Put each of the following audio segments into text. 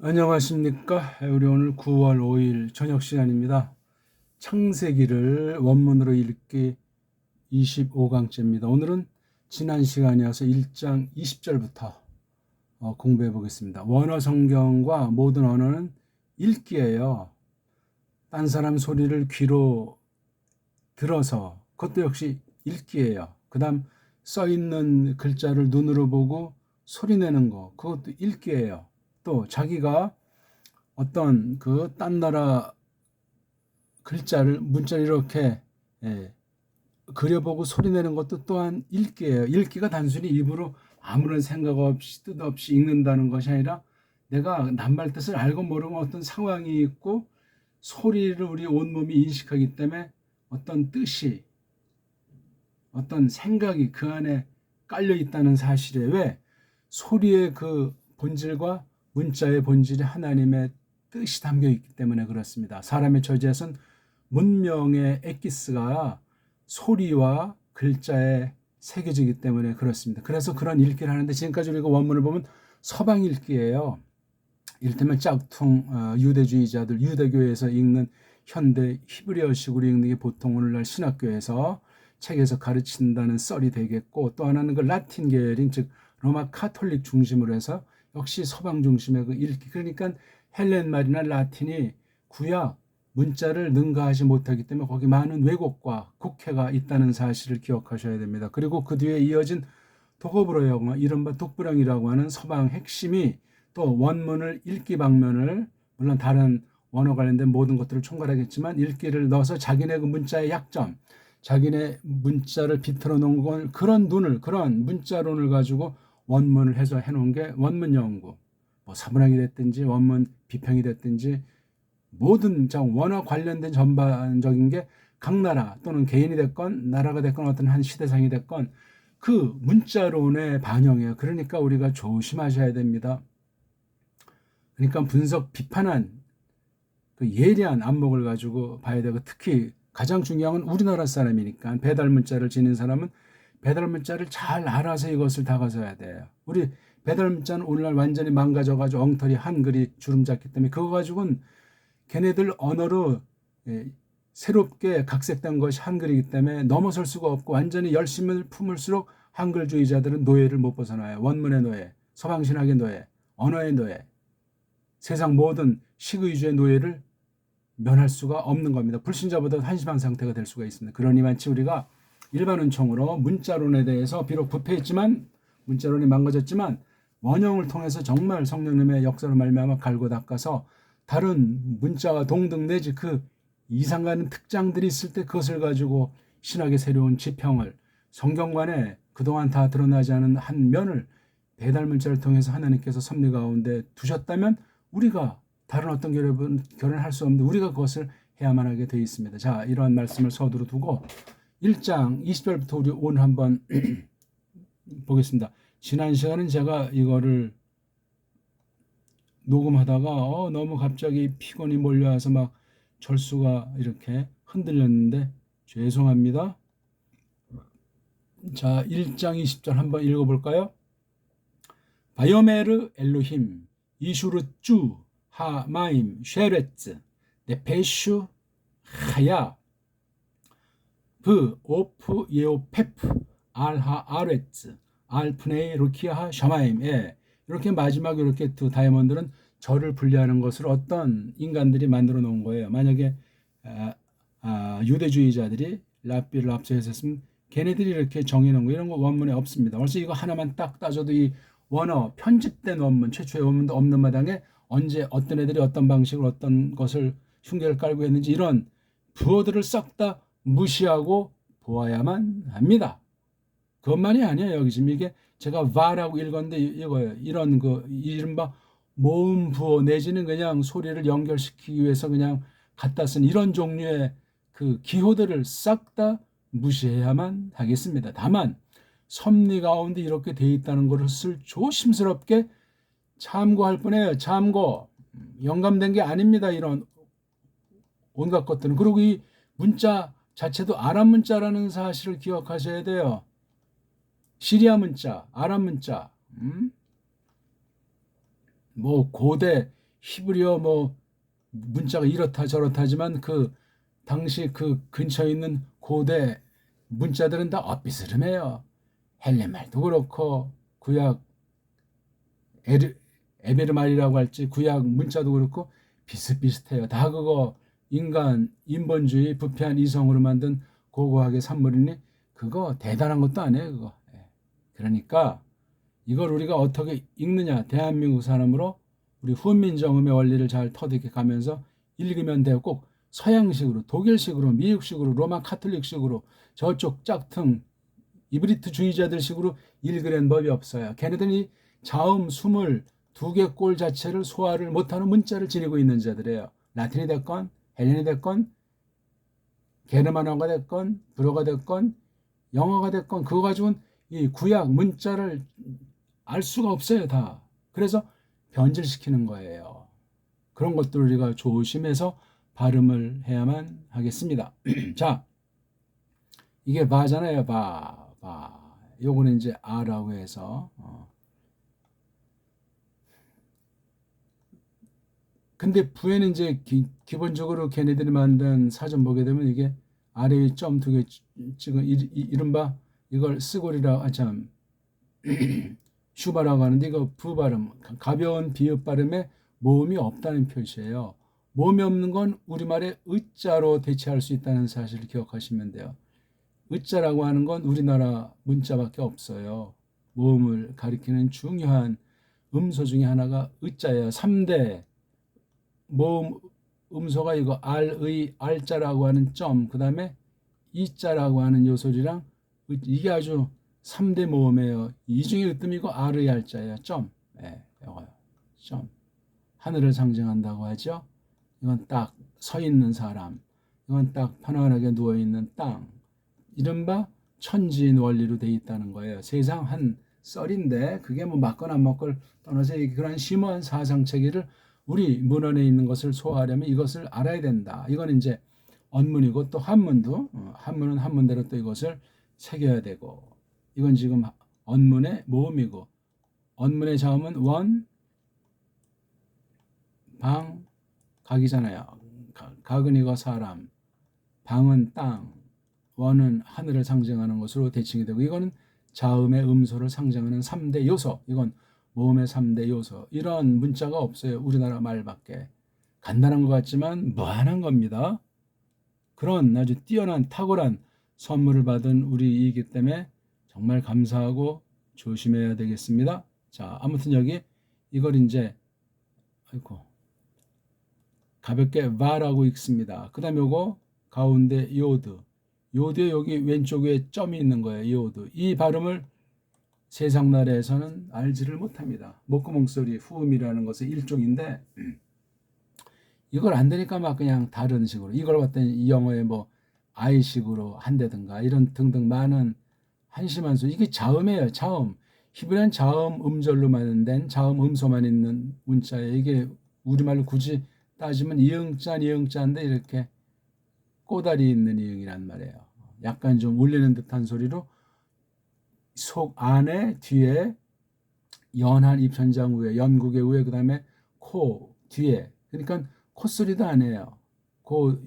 안녕하십니까. 우리 오늘 9월 5일 저녁 시간입니다. 창세기를 원문으로 읽기 25강째입니다. 오늘은 지난 시간이어서 1장 20절부터 공부해 보겠습니다. 원어 성경과 모든 언어는 읽기예요. 딴 사람 소리를 귀로 들어서 그것도 역시 읽기예요. 그 다음 써있는 글자를 눈으로 보고 소리 내는 거, 그것도 읽기예요. 또 자기가 어떤 그 딴 나라 글자를 문자를 이렇게 그려보고 소리 내는 것도 또한 읽기예요. 읽기가 단순히 입으로 아무런 생각 없이 뜻 없이 읽는다는 것이 아니라 내가 낱말 뜻을 알고 모르면 어떤 상황이 있고 소리를 우리 온몸이 인식하기 때문에 어떤 뜻이 어떤 생각이 그 안에 깔려 있다는 사실에 왜 소리의 그 본질과 문자의 본질이 하나님의 뜻이 담겨 있기 때문에 그렇습니다. 사람의 저지에선 문명의 엑기스가 소리와 글자에 새겨지기 때문에 그렇습니다. 그래서 그런 읽기를 하는데 지금까지 우리가 원문을 보면 서방 읽기예요. 이를테면 짝퉁 유대주의자들 유대교에서 읽는 현대 히브리어식으로 읽는 게 보통 오늘날 신학교에서 책에서 가르친다는 썰이 되겠고, 또 하나는 그 라틴 계열인 즉 로마 카톨릭 중심으로 해서 역시 서방 중심의 그 읽기. 그러니까 헬렌 말이나 라틴이 구약 문자를 능가하지 못하기 때문에 거기 많은 왜곡과 국해가 있다는 사실을 기억하셔야 됩니다. 그리고 그 뒤에 이어진 독어불어 영어, 이른바 독불형이라고 하는 서방 핵심이 또 원문을 읽기 방면을, 물론 다른 원어 관련된 모든 것들을 총괄하겠지만 읽기를 넣어서 자기네 그 문자의 약점, 자기네 문자를 비틀어 놓은 건 그런 문자론을 가지고 원문을 해서 해놓은 게 원문 연구. 뭐 사문학이 됐든지 원문 비평이 됐든지 모든 원어 관련된 전반적인 게 각 나라 또는 개인이 됐건 나라가 됐건 어떤 한 시대상이 됐건 그 문자론의 반영이에요. 그러니까 우리가 조심하셔야 됩니다. 그러니까 분석 비판한 그 예리한 안목을 가지고 봐야 되고, 특히 가장 중요한 건 우리나라 사람이니까 배달 문자를 지닌 사람은 배달 문자를 잘 알아서 이것을 다가서야 돼요. 우리 배달 문자는 오늘날 완전히 망가져가지고 엉터리 한글이 주름 잡기 때문에 그거 가지고는 걔네들 언어로 새롭게 각색된 것이 한글이기 때문에 넘어설 수가 없고, 완전히 열심을 품을수록 한글주의자들은 노예를 못 벗어나요. 원문의 노예, 서방신학의 노예, 언어의 노예, 세상 모든 식의주의 노예를 면할 수가 없는 겁니다. 불신자보다 한심한 상태가 될 수가 있습니다. 그러니 마치 우리가 일반 은총으로 문자론에 대해서 비록 부패했지만, 문자론이 망가졌지만 원형을 통해서 정말 성령님의 역사로 말미암아 갈고 닦아서 다른 문자와 동등 내지 그 이상 가는 특장들이 있을 때 그것을 가지고 신학의 새로운 지평을, 성경관에 그동안 다 드러나지 않은 한 면을 배달 문자를 통해서 하나님께서 섭리 가운데 두셨다면 우리가 다른 어떤 결혼할 수 없는데 우리가 그것을 해야만 하게 되어 있습니다. 자, 이러한 말씀을 서두로 두고 1장 20절부터 우리 오늘 한번 보겠습니다. 지난 시간은 제가 이거를 녹음하다가 너무 갑자기 피곤이 몰려와서 막 절수가 이렇게 흔들렸는데 죄송합니다. 자, 1장 20절 한번 읽어볼까요? 바요메르 엘로힘 이슈르쭈 하마임 쉐레츠 네페슈 하야 브 오프 예오페프 알하 아레츠 알프네이 루키아 샤마임. 이렇게 마지막에 이렇게 두 다이아몬드는 절을 분리하는 것을 어떤 인간들이 만들어 놓은 거예요. 만약에 유대주의자들이 랍비를 앞서서 했으면 걔네들이 이렇게 정해놓은 거, 이런 거 원문에 없습니다. 벌써 이거 하나만 딱 따져도 이 원어 편집된 원문, 최초의 원문도 없는 마당에 언제 어떤 애들이 어떤 방식으로 어떤 것을 흉계를 깔고 했는지 이런 부어들을 싹 다 무시하고 보아야만 합니다. 그것만이 아니에요. 여기 지금 이게 제가 va라고 읽었는데 이거예요. 이런 그 이른바 모음 부어 내지는 그냥 소리를 연결시키기 위해서 그냥 갖다 쓴 이런 종류의 그 기호들을 싹 다 무시해야만 하겠습니다. 다만 섭리 가운데 이렇게 돼 있다는 것을 조심스럽게 참고할 뿐이에요. 참고. 영감된 게 아닙니다. 이런 온갖 것들은. 그리고 이 문자 자체도 아람 문자라는 사실을 기억하셔야 돼요. 시리아 문자, 아람 문자, 뭐 고대 히브리어 뭐 문자가 이렇다 저렇다지만 그 당시 그 근처에 있는 고대 문자들은 다 엇비스름해요. 헬레말도 그렇고 구약 에르, 에베르말이라고 할지 구약 문자도 그렇고 비슷비슷해요. 다 그거 인간 인본주의 부패한 이성으로 만든 고고학의 산물이니 그거 대단한 것도 아니에요. 그거. 예. 그러니까 이걸 우리가 어떻게 읽느냐. 대한민국 사람으로 우리 훈민정음의 원리를 잘 터득해 가면서 읽으면 돼요. 꼭 서양식으로, 독일식으로, 미국식으로, 로마 카톨릭식으로, 저쪽 짝퉁 이브리트 주의자들식으로 읽으려는 법이 없어요. 걔네들이 자음, 숨을 두 개 꼴 자체를 소화를 못하는 문자를 지니고 있는 자들이에요. 라틴이 됐건 헬렌이 됐건 게르만어가 됐건 불어가 됐건 영어가 됐건 그거 가지고는 이 구약 문자를 알 수가 없어요. 다. 그래서 변질시키는 거예요. 그런 것들을 우리가 조심해서 발음을 해야만 하겠습니다. 자, 이게 바잖아요. 바. 요거는 이제 아라고 해서 근데 부에는 이제 기본적으로 걔네들이 만든 사전 보게 되면 이게 아래에 점 두 개 찍은 이른바 이걸 스골이라 참 슈바라고 하는데 이거 부 발음 가벼운 비읍 발음에 모음이 없다는 표시예요. 모음이 없는 건 우리말의 의자로 대체할 수 있다는 사실을 기억하시면 돼요. 의자라고 하는 건 우리나라 문자밖에 없어요. 모음을 가리키는 중요한 음소 중에 하나가 의자예요. 3대 모음 음소가 이거 알의 알자라고 하는 점, 그 다음에 이자라고 하는 요소리랑 이게 아주 3대 모음이에요. 이 중에 으뜸이고 알의 알자예요. 점. 예, 이거요. 점. 하늘을 상징한다고 하죠. 이건 딱 서 있는 사람. 이건 딱 편안하게 누워 있는 땅. 이른바 천지인 원리로 돼 있다는 거예요. 세상 한 썰인데 그게 뭐 맞거나 안 맞걸 떠나서 그런 심오한 사상 체계를 우리 문헌에 있는 것을 소화하려면 이것을 알아야 된다. 이건 이제 언문이고 또 한문도 한문은 한문대로 또 이것을 새겨야 되고 이건 지금 언문의 모음이고 언문의 자음은 원, 방, 각이잖아요. 각은 이거 사람, 방은 땅, 원은 하늘을 상징하는 것으로 대칭이 되고 이거는 자음의 음소를 상징하는 3대 요소. 이건 모음의 3대 요소. 이런 문자가 없어요. 우리나라 말밖에. 간단한 것 같지만 무한한 겁니다. 그런 아주 뛰어난 탁월한 선물을 받은 우리이기 때문에 정말 감사하고 조심해야 되겠습니다. 자, 아무튼 여기 이걸 이제 아이고 가볍게 바라고 읽습니다. 그 다음에 요거 가운데 요드. 요드에 여기 왼쪽에 점이 있는 거예요. 요드. 이 발음을 세상 나라에서는 알지를 못합니다. 목구멍 소리, 후음이라는 것의 일종인데 이걸 안 되니까 막 그냥 다른 식으로 이걸 봤더니 영어에 뭐 아이식으로 한다든가 이런 등등 많은 한심한 소리. 이게 자음이에요. 자음. 히브리어는 자음 음절로 만든 자음 음소만 있는 문자예요. 이게 우리말로 굳이 따지면 이응자인데 이렇게 꼬다리 있는 이응이란 말이에요. 약간 좀 울리는 듯한 소리로 속 안에 뒤에 연한 입천장 위에 연국의 위에 그다음에 코 뒤에 그러니까 콧소리도 아니에요.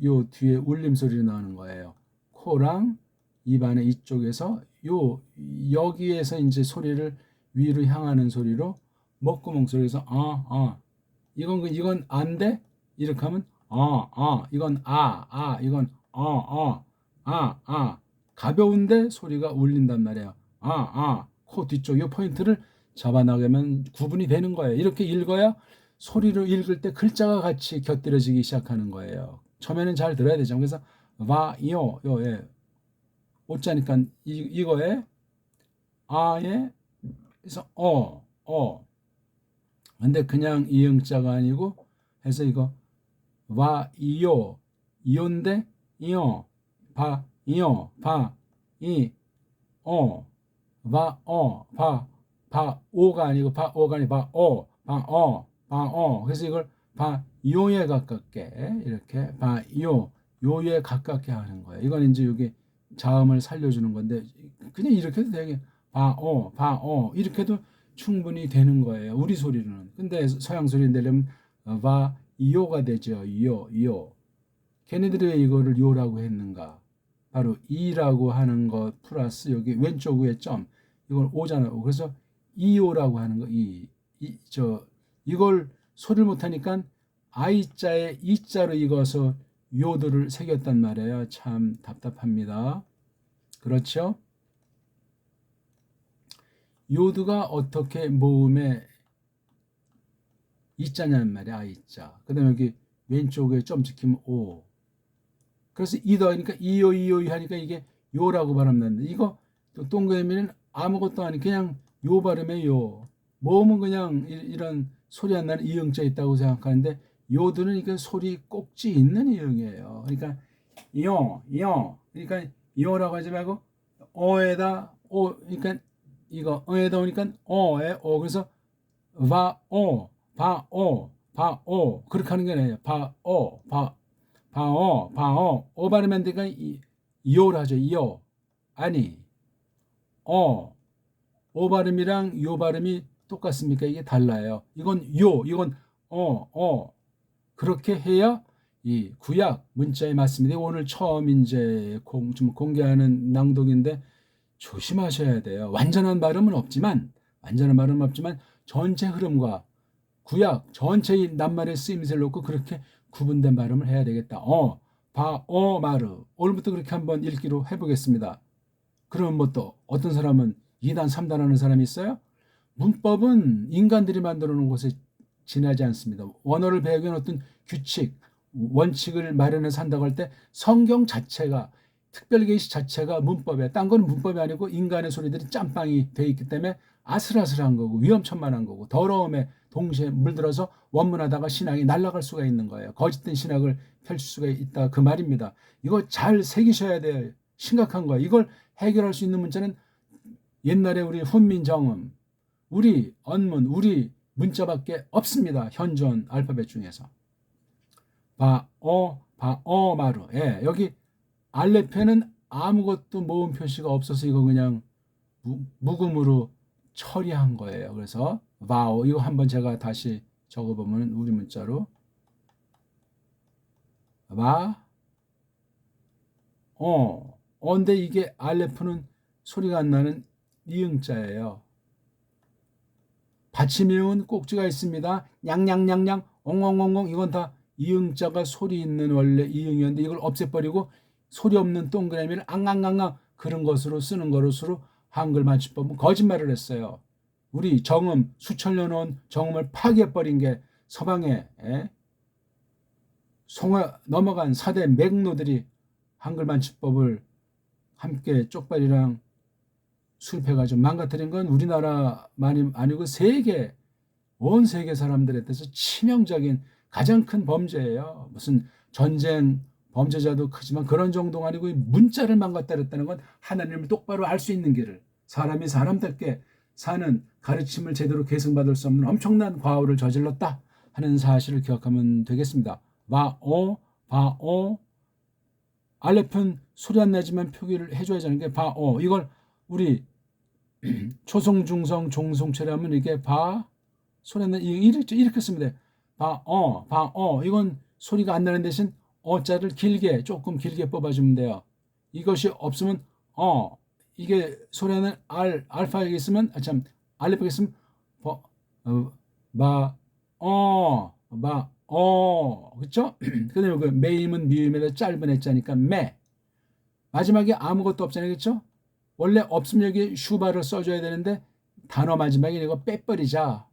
요 뒤에 울림 소리 나는 거예요. 코랑 입안의 이쪽에서 여기에서 이제 소리를 위로 향하는 소리로 목구멍 소리에서 이건 안돼 이렇게 하면 이건 이건 가벼운데 소리가 울린단 말이에요. 코 뒤쪽 이 포인트를 잡아나가면 구분이 되는 거예요. 이렇게 읽어야 소리로 읽을 때 글자가 같이 곁들여지기 시작하는 거예요. 처음에는 잘 들어야 되죠. 그래서 예. 오자니까 이거에 아에 그래서 근데 그냥 이응자가 아니고 해서 이거 이요인데 이요 이요 오가 아니고 오가 아니고 그래서 이걸 요에 가깝게 이렇게 요에 가깝게 하는 거예요. 이건 이제 여기 자음을 살려주는 건데 그냥 이렇게 해도 되게 이렇게 해도 충분히 되는 거예요. 우리 소리는. 근데 서양 소리 내려면 와 요가 되죠. 요. 걔네들이 왜 이거를 요라고 했는가? 바로 이라고 하는 것 플러스 여기 왼쪽 위에 점 이걸 오잖아요. 그래서 이오라고 하는 거 이걸 소리를 못하니까 아이자에 이자로 익어서 요들을 새겼단 말이에요. 참 답답합니다. 그렇죠? 요드가 어떻게 모음에 이자냐는 말이야. 아이자. 그 다음에 여기 왼쪽에 점 찍히면 오. 그래서 이 더하니까 이요 하니까 이게 요라고 발음나는데 이거 동그라미는 아무것도 아닌 그냥 요 발음에 요. 모음은 그냥 이런 소리 안 나는 이응자 있다고 생각하는데 요들은 이게 소리 꼭지 있는 이응이에요. 그러니까 요. 그러니까 요라고 하지 말고 어에다 오. 그러니까 이거 어에다 오니까 어에 오. 그래서 바오 그렇게 하는 게 아니에요. 바오 오 발음한 데가 이오를 하죠. 이오 아니 오 발음이랑 요 발음이 똑같습니까? 이게 달라요. 이건 요 이건 그렇게 해야 이 구약 문자에 맞습니다. 오늘 처음 이제 좀 공개하는 낭독인데 조심하셔야 돼요. 완전한 발음은 없지만 전체 흐름과 구약 전체의 낱말의 쓰임새를 놓고 그렇게 구분된 발음을 해야 되겠다. 마르. 오늘부터 그렇게 한번 읽기로 해보겠습니다. 그러면 뭐 또 어떤 사람은 2단, 3단 하는 사람이 있어요? 문법은 인간들이 만들어 놓은 곳에 지나지 않습니다. 원어를 배우기 위한 어떤 규칙, 원칙을 마련해서 한다고 할 때 성경 자체가 특별 계시 자체가 문법이에요. 딴 거는 문법이 아니고 인간의 소리들이 짬빵이 돼 있기 때문에 아슬아슬한 거고 위험천만한 거고 더러움에 동시에 물들어서 원문하다가 신앙이 날아갈 수가 있는 거예요. 거짓된 신학을 펼칠 수가 있다 그 말입니다. 이거 잘 새기셔야 돼요. 심각한 거예요. 이걸 해결할 수 있는 문자는 옛날에 우리 훈민정음, 우리 언문, 우리 문자밖에 없습니다. 현존 알파벳 중에서. 마루. 예, 여기 알레페는 아무것도 모음 표시가 없어서 이거 그냥 묵음으로 처리한 거예요. 그래서 바오 이거 한번 제가 다시 적어보면 우리 문자로 근데 이게 알레프는 소리가 안 나는 이응자예요. 받침이응은 꼭지가 있습니다. 냥냥냥냥 엉엉엉엉 이건 다 이응자가 소리 있는 원래 이응이었는데 이걸 없애버리고 소리 없는 동그라미를 앙앙앙앙 그런 것으로 쓰는 것으로 한글 맞춤법은 거짓말을 했어요. 우리 정음 수천 년 온 정음을 파괴해버린 게 서방에 송화 넘어간 4대 맥노들이 한글 맞춤법을 함께 쪽발이랑 수입해가지고 망가뜨린 건 우리나라만이 아니고 온 세계 사람들에 대해서 치명적인 가장 큰 범죄예요. 무슨 전쟁 범죄자도 크지만 그런 정도가 아니고 문자를 망가뜨렸다는 건 하나님을 똑바로 알 수 있는 길을 사람이 사람답게 사는 가르침을 제대로 계승받을 수 없는 엄청난 과오를 저질렀다 하는 사실을 기억하면 되겠습니다. 바오 알레픈 소리 안 나지만 표기를 해줘야 하는 게 바오 이걸 우리 초성 중성 종송체를 하면 이게 소리 안 나 이렇게 씁니다. 이건 소리가 안 나는 대신 어자를 조금 길게 뽑아주면 돼요. 이것이 없으면 이게 소리 안 나는 알파에 있으면 알레프에 있으면 그렇죠? 그다음에 그 매임은 미음에다 짧은 해자니까 마지막에 아무것도 없잖아요, 그렇죠? 원래 없으면 여기 슈바를 써줘야 되는데 단어 마지막에 이거 빼버리자.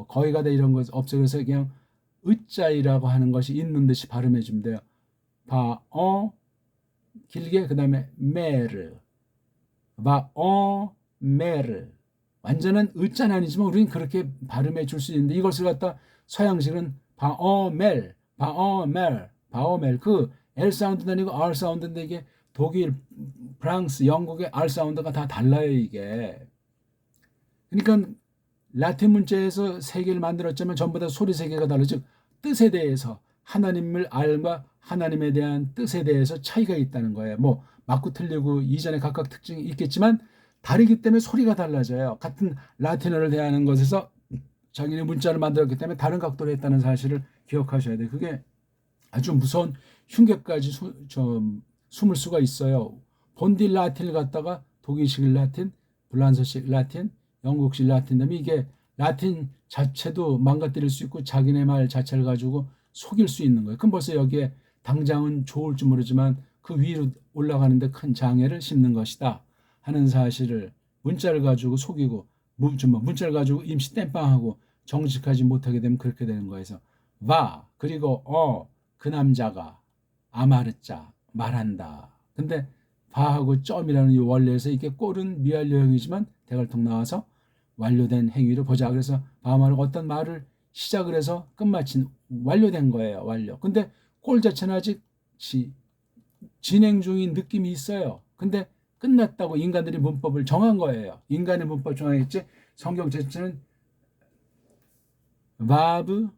거의가 다 이런 거 없어. 그래서 그냥 으자이라고 하는 것이 있는 듯이 발음해 주면 돼요. 길게 그 다음에 메르 메르 완전한 으자는 아니지만 우리는 그렇게 발음해 줄 수 있는데 이것을 갖다 서양식은 바오멜 그 L 사운드도 아니고 R 사운드인데 이게 독일, 프랑스, 영국의 R 사운드가 다 달라요 이게. 그러니까 라틴 문자에서 세 개를 만들었지만 전부 다 소리 세 개가 다르죠. 즉 뜻에 대해서 하나님을 알과 하나님에 대한 뜻에 대해서 차이가 있다는 거예요. 뭐 맞고 틀리고 이전에 각각 특징이 있겠지만 다르기 때문에 소리가 달라져요. 같은 라틴어를 대하는 것에서 자기네 문자를 만들었기 때문에 다른 각도로 했다는 사실을 기억하셔야 돼요. 그게 아주 무서운 흉계까지 숨을 수가 있어요. 본디 라틴을 갖다가 독일식 라틴, 불란서식 라틴, 영국식 라틴 되면 이게 라틴 자체도 망가뜨릴 수 있고 자기네 말 자체를 가지고 속일 수 있는 거예요. 그럼 벌써 여기에 당장은 좋을지 모르지만 그 위로 올라가는데 큰 장애를 심는 것이다 하는 사실을 문자를 가지고 속이고 문자를 가지고 임시 땜빵하고 정직하지 못하게 되면 그렇게 되는 거에서 와 그리고 그 남자가 아마르자 말한다. 근데 바하고 점이라는 이 원래에서 이게 꼴은 미완료형이지만 대갈통 나와서 완료된 행위를 보자. 그래서 바하마르가 어떤 말을 시작을 해서 끝마친 완료된 거예요. 완료. 근데 꼴 자체는 아직 진행 중인 느낌이 있어요. 근데 끝났다고 인간들이 문법을 정한 거예요. 인간의 문법 정하겠지. 성경 자체는 바브,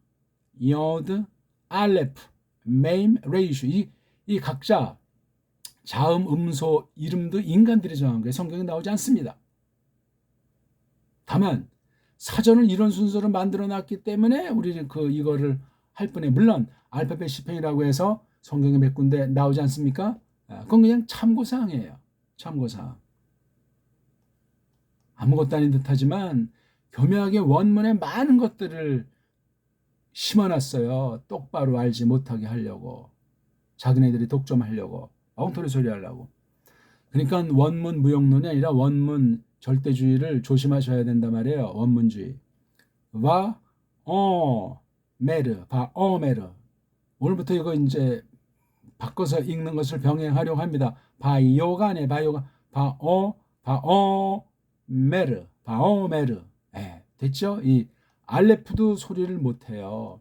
여드, 알레프, 메임, 레이슈 이 각자 자음, 음소, 이름도 인간들이 정한 거예요. 성경에 나오지 않습니다. 다만 사전을 이런 순서로 만들어 놨기 때문에 우리는 이거를 할 뿐에 물론 알파벳 시편이라고 해서 성경에 몇 군데 나오지 않습니까? 그건 그냥 참고사항이에요. 참고사항. 아무것도 아닌 듯하지만 교묘하게 원문에 많은 것들을 심어놨어요. 똑바로 알지 못하게 하려고. 자기네들이 독점하려고. 엉터리 소리 하려고. 그러니까 원문 무용론이 아니라 원문 절대주의를 조심하셔야 된단 말이에요. 원문주의. 메르, 메르. 오늘부터 이거 이제 바꿔서 읽는 것을 병행하려고 합니다. 바이오가 아니에요. 메르, 메르. 됐죠? 이 알레프도 소리를 못해요.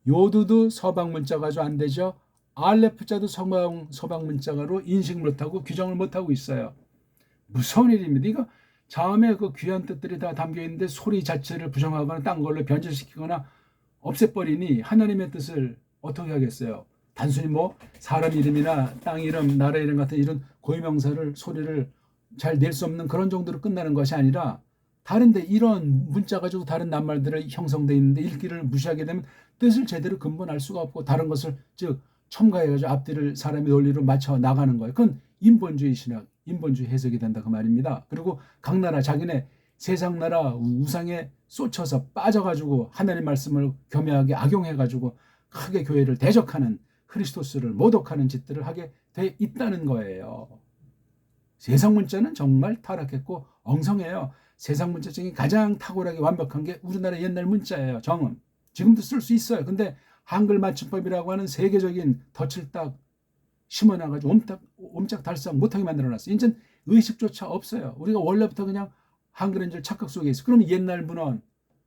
요드도 서방 문자가 아주 안 되죠. 알레프자도 서방 문자가로 인식 못하고 규정을 못하고 있어요. 무서운 일입니다. 이거 자음에 그 귀한 뜻들이 다 담겨 있는데 소리 자체를 부정하거나 딴 걸로 변질시키거나 없애버리니 하나님의 뜻을 어떻게 하겠어요? 단순히 뭐 사람 이름이나 땅 이름, 나라 이름 같은 이런 고유명사를 소리를 잘 낼 수 없는 그런 정도로 끝나는 것이 아니라 다른데 이런 문자 가지고 다른 낱말들을 형성되어 있는데 읽기를 무시하게 되면 뜻을 제대로 근본 알 수가 없고 다른 것을 즉 첨가해가지고 앞뒤를 사람의 논리로 맞춰 나가는 거예요. 그건 인본주의 신학, 인본주의 해석이 된다 그 말입니다. 그리고 각 나라 자기네 세상 나라 우상에 쏟쳐서 빠져가지고 하나님 말씀을 교묘하게 악용해가지고 크게 교회를 대적하는 크리스토스를 모독하는 짓들을 하게 돼 있다는 거예요. 세상 문자는 정말 타락했고 엉성해요. 세상 문자 중에 가장 탁월하게 완벽한 게 우리나라 옛날 문자예요. 정음. 지금도 쓸 수 있어요. 근데 한글 맞춤법이라고 하는 세계적인 덫을 딱 심어놔가지고 옴짝달싹 못하게 만들어놨어요. 이제 의식조차 없어요. 우리가 원래부터 그냥 한글인 줄 착각 속에 있어. 그러면 옛날 문헌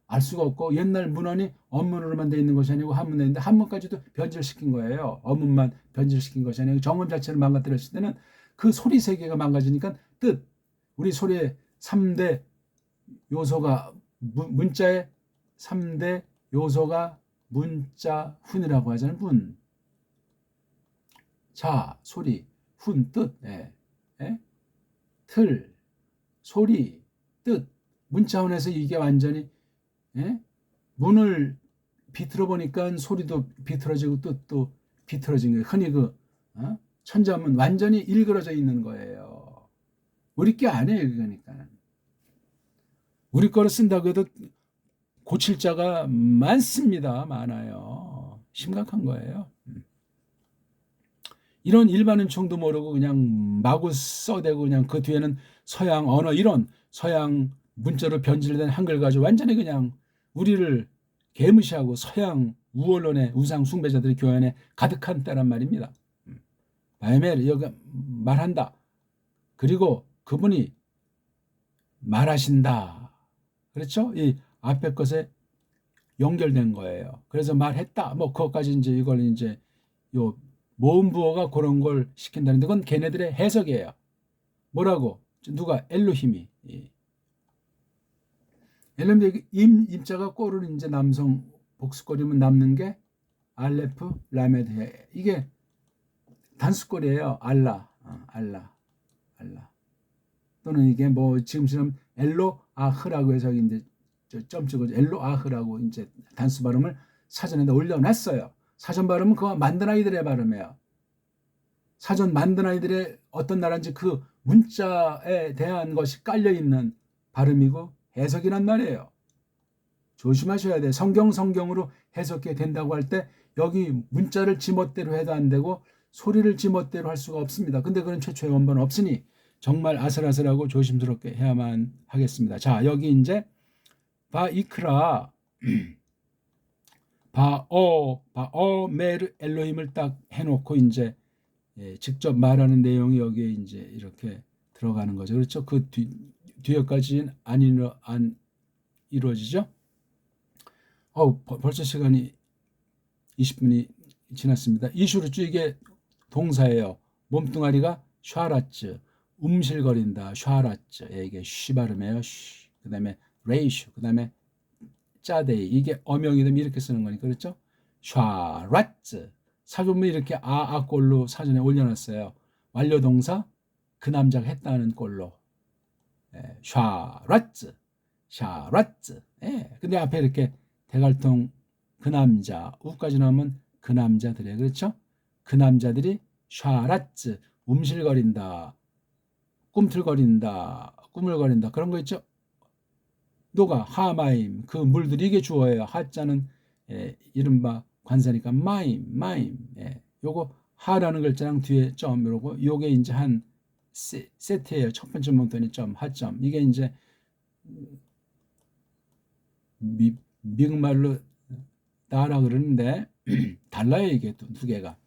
알 수가 없고 옛날 문헌이 언문으로만 돼 있는 것이 아니고 한문인데 한문까지도 변질시킨 거예요. 언문만 변질시킨 것이 아니고 정음 자체를 망가뜨렸을 때는 그 소리 세계가 망가지니까 뜻 우리 소리의 3대 요소가 문자의 3대 요소가 문자 훈이라고 하잖아요. 문, 자, 소리, 훈, 뜻, 틀, 소리, 뜻. 문자훈에서 이게 완전히 문을 비틀어 보니까 소리도 비틀어지고 뜻도 비틀어진 거예요. 흔히 천자문 완전히 일그러져 있는 거예요. 우리 게 아니에요. 그러니까 우리 거를 쓴다고 해도 고칠 자가 많습니다. 많아요. 심각한 거예요. 이런 일반 은총도 모르고 그냥 마구 써대고 그냥 그 뒤에는 서양 언어 이론, 서양 문자로 변질된 한글 가지고 완전히 그냥 우리를 개무시하고 서양 우언론의 우상 숭배자들의 교회 안에 가득한 때란 말입니다. 바이멜 여기 말한다. 그리고 그분이 말하신다. 그렇죠? 이 앞에 것에 연결된 거예요. 그래서 말했다. 뭐 그것까지 이제 이걸 이제 요 모음부어가 그런 걸 시킨다는데 그건 걔네들의 해석이에요. 뭐라고? 누가? 엘로힘이. 엘로힘 임자가 꼬를 이제 남성 복수거리면 남는 게 알레프 라메드 이게 단수거리예요. 알라. 또는 이게 뭐 지금처럼 엘로 아흐라고 해서 이제 점 찍어서 엘로아흐라고 이제 단수 발음을 사전에다 올려놨어요. 사전 발음은 그거 만든 아이들의 발음이에요. 사전 만든 아이들의 어떤 나라인지 그 문자에 대한 것이 깔려있는 발음이고 해석이란 말이에요. 조심하셔야 돼. 성경으로 해석해 된다고 할 때 여기 문자를 지멋대로 해도 안 되고 소리를 지멋대로 할 수가 없습니다. 근데 그런 최초의 원본은 없으니 정말 아슬아슬하고 조심스럽게 해야만 하겠습니다. 자, 여기 이제 바이크라 바오 메르 엘로힘을 딱 해놓고 이제 직접 말하는 내용이 여기에 이제 이렇게 들어가는 거죠. 그렇죠? 그 뒤에까지는 안 이루어지죠? 벌써 시간이 20분이 지났습니다. 이슈르츠 이게 동사예요. 몸뚱아리가 샤라츠, 움실거린다. 샤라츠. 이게 쉬 발음이에요. 쉬. 그다음에 레이슈. 그다음에 짜데이. 이게 어명이 되면 이렇게 쓰는 거니까 그렇죠? 샤라츠. 사전문에 이렇게 꼴로 사전에 올려놨어요. 완료 동사 그 남자가 했다는 꼴로. 샤라츠. 샤라츠. 근데 앞에 이렇게 대갈통 그 남자 우까지 나오면 그 남자들이에요. 그렇죠? 그 남자들이 샤라츠 움실거린다. 꿈틀거린다. 꾸물거린다. 그런 거 있죠? 노가 하마임 그 물들이 이게 주어예요. 하자는 이른바 관사니까 마임 요거 하라는 글자랑 뒤에 점 이러고 요게 이제 한 세트예요. 첫 번째 문단이 점 하점 이게 이제 미국말로 나라 그러는데 달라요. 이게 두 개가.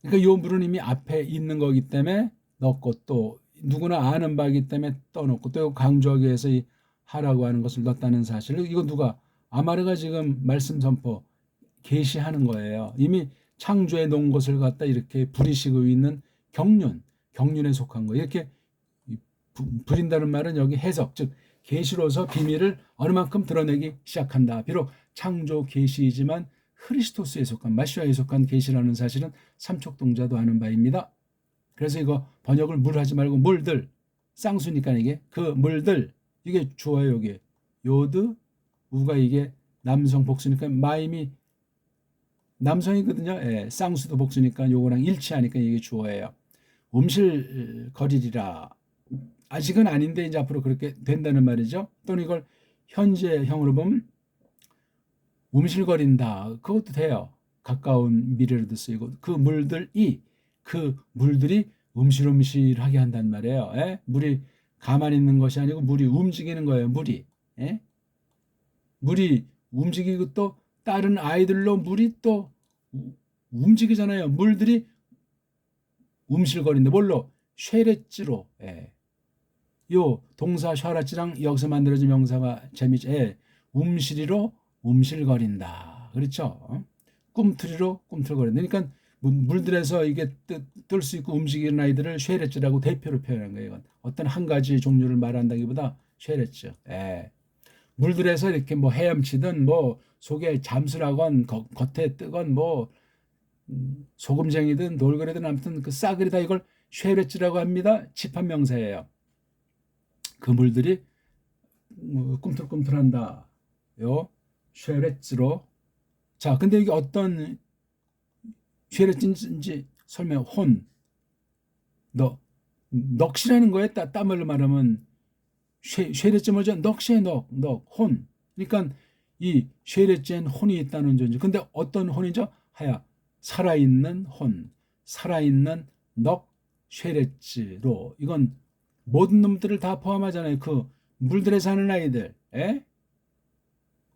그러니까 요 물은 이미 앞에 있는 거기 때문에 넣고 또 누구나 아는 바이기 때문에 떠놓고 또 강조하기 위해서 이 하라고 하는 것을 넣었다는 사실을 이거 누가 아마르가 지금 말씀 선포 계시하는 거예요. 이미 창조해 놓은 것을 갖다 이렇게 부리시고 있는 경륜에 속한 거. 이렇게 부린다는 말은 여기 해석 즉 계시로서 비밀을 어느 만큼 드러내기 시작한다. 비록 창조 계시이지만 크리스토스에 속한 마시아에 속한 계시라는 사실은 삼척동자도 아는 바입니다. 그래서 이거 번역을 물하지 말고 물들 쌍수니까 이게 그 물들 이게 주어요. 여기 요드 우가 이게 남성 복수니까 마임이 남성이거든요. 쌍수도 복수니까 요거랑 일치하니까 이게 주어예요. 움실거리리라. 아직은 아닌데 이제 앞으로 그렇게 된다는 말이죠. 또는 이걸 현재형으로 보면 움실거린다. 그것도 돼요. 가까운 미래로도 쓰이고 그 물들이 움실움실하게 한단 말이에요. 물이 가만히 있는 것이 아니고 물이 움직이는 거예요. 물이 움직이고 또 다른 아이들로 물이 또 움직이잖아요. 물들이 움실거린다. 뭘로? 쉐레찌로. 요 동사 샤라찌랑 여기서 만들어진 명사가 재미있죠. 움실이로 움실거린다. 그렇죠? 꿈틀이로 꿈틀거린다. 그러니까 물들에서 이게 뜰 수 있고 움직이는 아이들을 쉐레츠라고 대표로 표현한 거예요. 이건 어떤 한 가지 종류를 말한다기보다 쉐레츠. 물들에서 이렇게 뭐 헤엄치든 뭐 속에 잠수라건 겉에 뜨건 뭐 소금쟁이든 돌고래든 아무튼 그 싸그리 다 이걸 쉐레츠라고 합니다. 집합명사예요. 그 물들이 꿈틀꿈틀한다. 요 쉐레츠로. 자, 근데 이게 어떤 쉐레츠인지 설명. 넋이라는 거에 따말로 말하면 쉐레츠 뭐죠? 넋이에요. 혼. 그러니까 이 쉐레츠엔 혼이 있다는 존재. 근데 어떤 혼이죠? 하야 살아있는 혼, 살아있는 넋 쉐레츠로. 이건 모든 놈들을 다 포함하잖아요. 그 물들에 사는 아이들.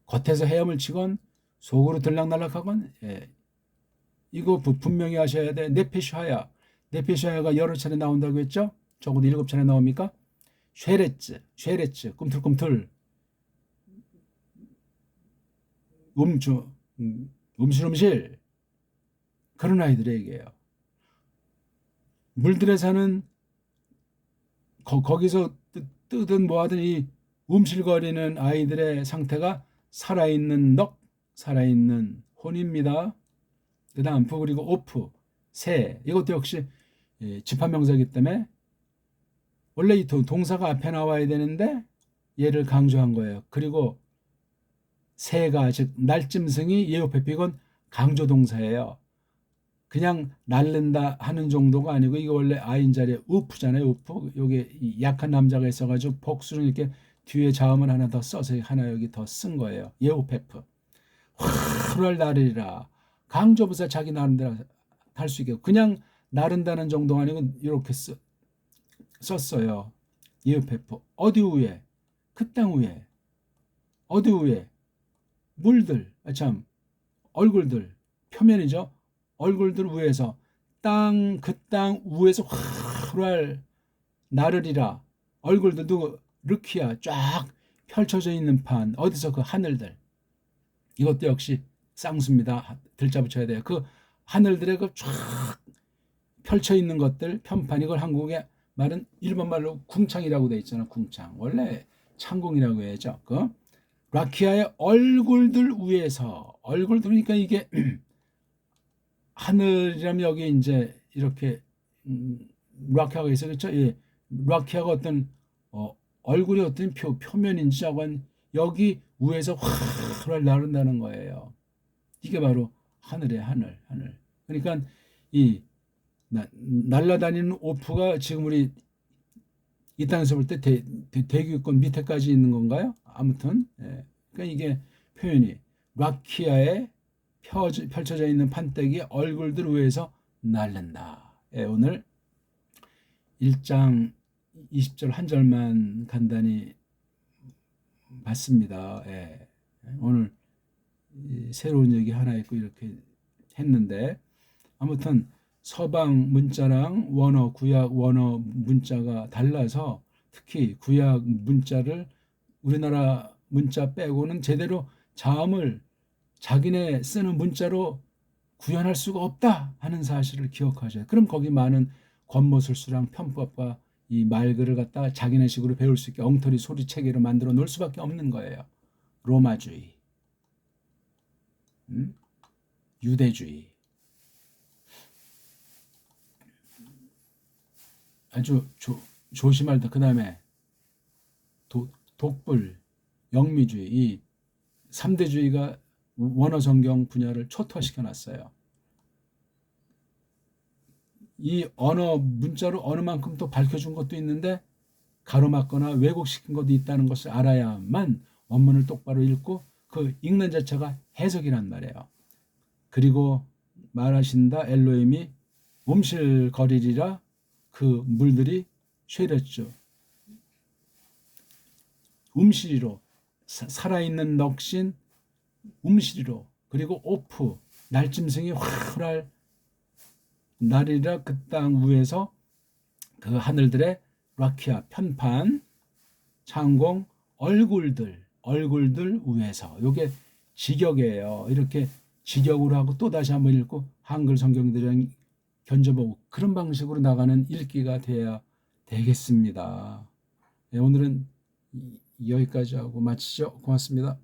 겉에서 헤엄을 치건 속으로 들락날락하건 이거 분명히 하셔야 돼. 네페샤야가 여러 차례 나온다고 했죠? 적어도 7차례 나옵니까? 쉐레츠 꿈틀꿈틀 움실움실 그런 아이들에게요. 물들에 사는 거기서 뜨든 뭐하든 이 움실거리는 아이들의 상태가 살아있는 살아있는 혼입니다. 그 다음 부 그리고 오프 새 이것도 역시 집합명사이기 때문에 원래 이 동사가 앞에 나와야 되는데 얘를 강조한 거예요. 그리고 새가 즉 날짐승이 예우페프 이건 강조 동사예요. 그냥 날른다 하는 정도가 아니고 이거 원래 아인자리에 우프잖아요. 우프. 요게 약한 남자가 있어가지고 복수는 이렇게 뒤에 자음을 하나 더 써서 하나 여기 더 쓴 거예요. 예우페프. 활활 나르리라. 강조부사 자기 나름대로 할 수 있게 그냥 나른다는 정도가 아니고 이렇게 썼어요. 예우페프. 어디 위에? 그 땅 위에. 어디 위에? 물들. 참 얼굴들. 표면이죠. 얼굴들 위에서 그 땅 위에서 활활 나르리라. 얼굴들도 르키야 쫙 펼쳐져 있는 판. 어디서 그 하늘들. 이것도 역시 쌍수입니다. 들자 붙여야 돼요. 그 하늘들의 그 쫙 펼쳐 있는 것들 편판 이걸 한국에 말은 일본 말로 궁창이라고 돼 있잖아. 궁창. 원래 창궁이라고 해야죠. 그 라키아의 얼굴들 위에서 얼굴들 그러니까 이게 하늘이라면 여기 이제 이렇게 라키아가 있어 그렇죠? 예. 라키아가 어떤 얼굴이 어떤 표면인지 저건 여기 위에서 활활 나른다는 거예요. 이게 바로 하늘의 하늘. 그러니까 이 날아다니는 오프가 지금 우리 이 땅에서 볼 때 대기권 밑에까지 있는 건가요? 아무튼 예. 그러니까 이게 표현이 라키아에 펼쳐져 있는 판때기 얼굴들 위에서 날른다. 예, 오늘 1장 20절 한 절만 간단히 봤습니다. 예. 오늘 새로운 얘기 하나 있고 이렇게 했는데 아무튼 서방 문자랑 원어 구약 원어 문자가 달라서 특히 구약 문자를 우리나라 문자 빼고는 제대로 자음을 자기네 쓰는 문자로 구현할 수가 없다 하는 사실을 기억하셔요. 그럼 거기 많은 권모술수랑 편법과 이 말글을 갖다 자기네식으로 배울 수 있게 엉터리 소리 체계로 만들어 놓을 수밖에 없는 거예요. 로마주의, 유대주의. 아주 조심할 때 그 다음에 독불, 영미주의 이 3대주의가 원어 성경 분야를 초토화시켜 놨어요. 이 언어 문자로 어느 만큼 또 밝혀준 것도 있는데 가로막거나 왜곡시킨 것도 있다는 것을 알아야만 원문을 똑바로 읽고 그 읽는 자체가 해석이란 말이에요. 그리고 말하신다 엘로힘이 움실거리리라 그 물들이 쉐렸죠. 움시리로 살아있는 넋인 움시리로 그리고 오프 날짐승이 활활 나리라 그 땅 위에서 그 하늘들의 라키아 편판 창공 얼굴들 위에서 요게 직역이에요. 이렇게 직역으로 하고 또 다시 한번 읽고 한글 성경들이랑 견져보고 그런 방식으로 나가는 읽기가 돼야 되겠습니다. 네, 오늘은 여기까지 하고 마치죠. 고맙습니다.